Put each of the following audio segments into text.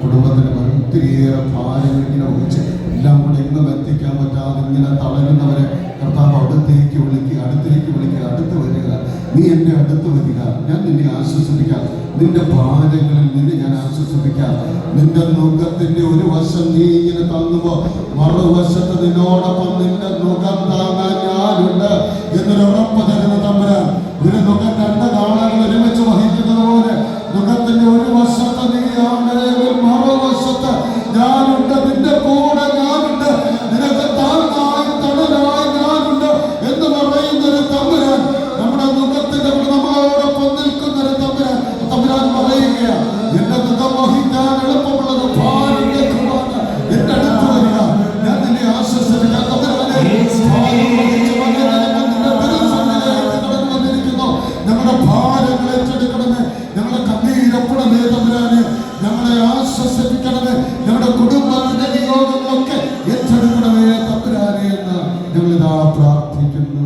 കുടുംബത്തിന് ഒത്തിരിയേറെ ഭാരങ്ങൾ ഇങ്ങനെ ഒഴിച്ച് എല്ലാം കൂടെ എങ്ങും എത്തിക്കാൻ പറ്റാതെ ഇങ്ങനെ തളരുന്നവരെ കർത്താവ് അടുത്തേക്ക് വിളിക്കുക, അടുത്ത് വരിക. നീ എൻ്റെ അടുത്ത് വരിക, ഞാൻ നിന്നെ ആശ്വസിപ്പിക്കാം. നിന്റെ ഭാരങ്ങളിൽ നിന്നെ ഞാൻ ആശ്വസിപ്പിക്കാം. നിന്റെ നുഖത്തിന്റെ ഒരു വശം നീ ഇങ്ങനെ താങ്ങുമ്പോൾ മറുവശത്ത് നിന്നോടൊപ്പം നിന്റെ നുഖം താങ്ങാൻ ഞാനുണ്ട് എന്നൊരു ഉറപ്പ് തരുന്ന തമ്പുരാൻ. ഒരു നുഖം രണ്ട് കാളകൾ ഒരുമിച്ച് വഹിക്കുന്നത് പോലെ നുഖത്തിന്റെ ഒരു വശത്ത് നീ ആണെങ്കിൽ മറുവശത്ത് ഞാനുണ്ട്, നിന്റെ കൂടെ ഞാനുണ്ട്, നിനക്ക് താങ്ങായി തണലായി ഞാനുണ്ട് എന്ന് പറയുന്നൊരു തമ്പുരാൻ. നമ്മുടെ നുഖത്തിന്റെ നമ്മളോടൊപ്പം നിൽക്കുന്നൊരു തമ്പുരാൻ പറയുകയാണ്, എന്റെ നുഖം വഹിക്കാൻ എളുപ്പമുള്ളത് ഭാരം ലഘുവാണ്, എന്റെ അടുത്ത് വരിക, ഞാൻ നിന്നെ ആശ്വസിപ്പിക്കാം. ഞങ്ങളുടെ ഭാരങ്ങൾ ഏറ്റെടുക്കണമേ, ഞങ്ങളുടെ കണ്ണീരപ്പെടണമേ തമ്പുരാനെ, ഞങ്ങളെ ആശ്വസിപ്പിക്കണമേ, ഞങ്ങളുടെ കുടുംബത്തിന്റെ നിയോഗങ്ങളൊക്കെ ഏറ്റെടുക്കണമേ തമ്പുരാനെ എന്ന് ഞങ്ങളിതാ പ്രാർത്ഥിക്കുന്നു.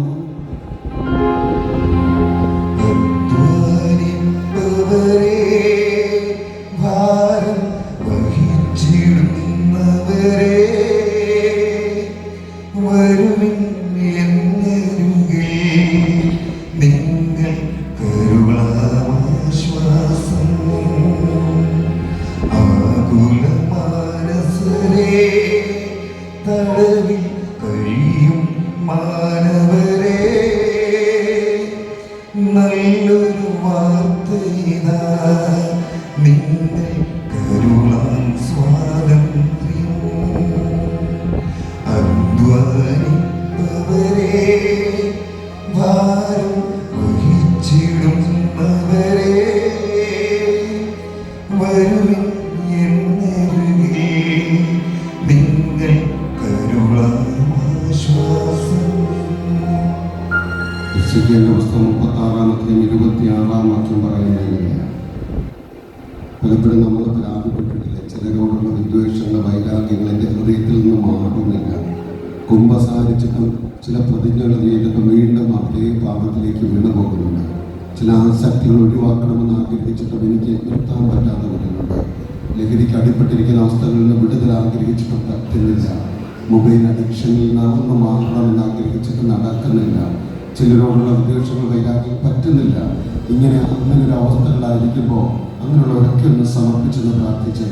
നല്ലൊരു വാർത്തയിതാ, നിങ്ങൾ കരുളാൻ സ്വാതന്ത്ര്യം. അധ്വാനിപ്പവരെ, ഭാരം വഹിച്ചിടുന്നവരെ, വരുവിൻ എന്നരുകിൽ, നിങ്ങൾ കരുളാൻ ആശ്വാസം. പുസ്തകം 36-26 വാക്യം പറയുന്നത് എങ്ങനെയാണ്? പലപ്പോഴും നമ്മൾ പരാതിപ്പെട്ടിട്ടില്ല, ചിലരോടുള്ള വിദ്വേഷങ്ങൾ, വൈരാഗ്യങ്ങൾ എൻ്റെ ഹൃദയത്തിൽ നിന്ന് മാറുന്നില്ല. കുമ്പസാരിച്ചിട്ടും ചില പ്രതിജ്ഞകൾ ചെയ്തിട്ടും വീണ്ടും അതേ പാപത്തിലേക്ക് വീണു പോകുന്നുണ്ട്. ചില ആസക്തികൾ ഒഴിവാക്കണമെന്ന് ആഗ്രഹിച്ചിട്ടും എനിക്ക് നിർത്താൻ പറ്റാതെ വരുന്നുണ്ട്. ലഹരിക്ക് അടിപ്പെട്ടിരിക്കുന്ന അവസ്ഥകളിൽ നിന്ന് വിടുതൽ ആഗ്രഹിച്ചിട്ടും പറ്റുന്നില്ല. മൊബൈൽ അഡിക്ഷനിൽ നിന്ന് ഒന്ന് മാറണമെന്ന് ആഗ്രഹിച്ചിട്ട് നടക്കുന്നില്ല. ചിലരോടുള്ള വിദ്വേഷങ്ങൾ, വൈരാഗ്യം പറ്റുന്നില്ല. അങ്ങനെ ഒരു അവസ്ഥകളായിരിക്കുമ്പോൾ അങ്ങനെയുള്ളവരൊക്കെ ഒന്ന് സമർപ്പിച്ചെന്ന് പ്രാർത്ഥിച്ച്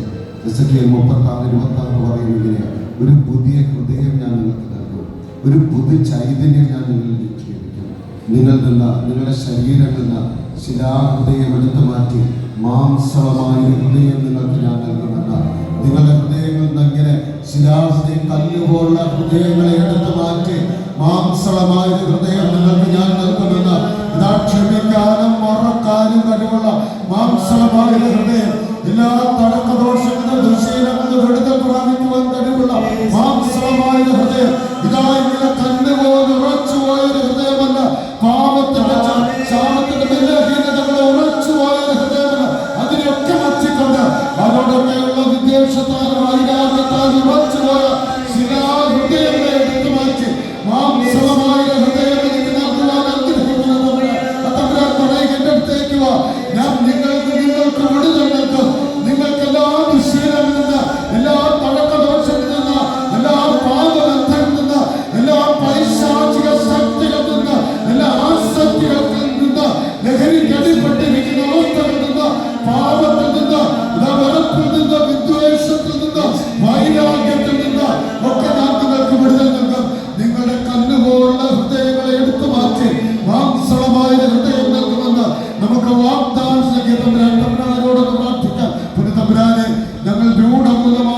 എസെക്കിയേൽ 36:26 പറയുന്നതിന് ഒരു പുതിയ ഹൃദയം ഞാൻ നിങ്ങൾക്ക് നൽകും, ഒരു പുതിയ ചൈതന്യം ഞാൻ നിങ്ങളിൽ നിക്ഷേപിക്കും. നിങ്ങളുടെ ശരീരത്തിൽ നിന്ന് ശിലാഹൃദയം എടുത്തു മാറ്റി മാംസളമായ ഹൃദയം നിങ്ങൾക്ക് ഞാൻ നൽകുമെന്ന്. നിങ്ങളുടെ ഹൃദയങ്ങളിൽ നിന്ന് ഇങ്ങനെ ശിലാഹൃദയം, കല്ലുപോലുള്ള ഹൃദയങ്ങളെ എടുത്തു മാറ്റി മാംസളമായ ഹൃദയം നിങ്ങൾക്ക് ഞാൻ നൽകുമെന്ന്. ഇതാ ക്ഷമിക്കാനും മറക്കാനും കഴിവുള്ള മാംസളമായ ഹൃദയം, എല്ലാ തടക്കദോഷങ്ങളും ദുശീലങ്ങളും വിടുതൽ പ്രാപിക്കുവാൻ കഴിവുള്ള മാംസളമായ ഹൃദയം. ഇതാ ഇങ്ങനെ കല്ലുപോലെ ഉറച്ചുപോയൊരു ഹൃദയമല്ല, പാപത്തിന്റെ ശാപത്തിന്റെ ബലഹീനതകളെ ഉറച്ചുപോയൊരു ഹൃദയമല്ല. അതിനൊക്കെ മറ്റിക്കൊണ്ട് അവരോടൊക്കെയുള്ള വിദ്വേഷത്താലും വൈരാഗ്യത്താലും ഉറച്ചുപോയ ശിലാഹൃദയങ്ങളെ എടുത്തു മാറ്റി മാംസളമായ ഹൃദയം എനിക്ക് നൽകുവാൻ ആഗ്രഹിക്കുന്നത്. എന്റെ അടുത്തേക്ക് വാ, ഞാൻ നിങ്ങൾക്ക് വിടുതൽ നൽകും. നിങ്ങൾക്ക് എല്ലാ ദുശീലങ്ങളിൽ നിന്ന്, എല്ലാ തടക്കദോഷങ്ങളിൽ നിന്ന്, എല്ലാ പാപബന്ധങ്ങളിൽ നിന്ന്, എല്ലാ പൈശാചിക ശക്തികളിൽ നിന്ന്, എല്ലാ ആസക്തികളിൽ നിന്ന്, ലഹരിക്ക് അടിപ്പെട്ടിരിക്കുന്ന അവസ്ഥകളിൽ നിന്ന്, പാപത്തിൽ നിന്ന്, വെറുപ്പിൽ നിന്ന്, വിദ്വേഷത്തിൽ നിന്ന്, വൈരാഗ്യത്തിൽ നിന്ന് ഒക്കെ ഞാൻ നിങ്ങൾക്ക് വിടുതൽ നൽകും. നിങ്ങളുടെ കണ്ണുപോലുള്ള ഹൃദയങ്ങളെ എടുത്തു മാറ്റി മാംസളമായ ഹൃദയം നൽകുമെന്ന് നമുക്ക് വാഗ്ദാനം നൽകിയ തമ്പുരാനോടൊന്ന് പ്രാർത്ഥിക്കാം. തമ്പുരാനെ, ഞങ്ങൾ രൂഢമൂലമായ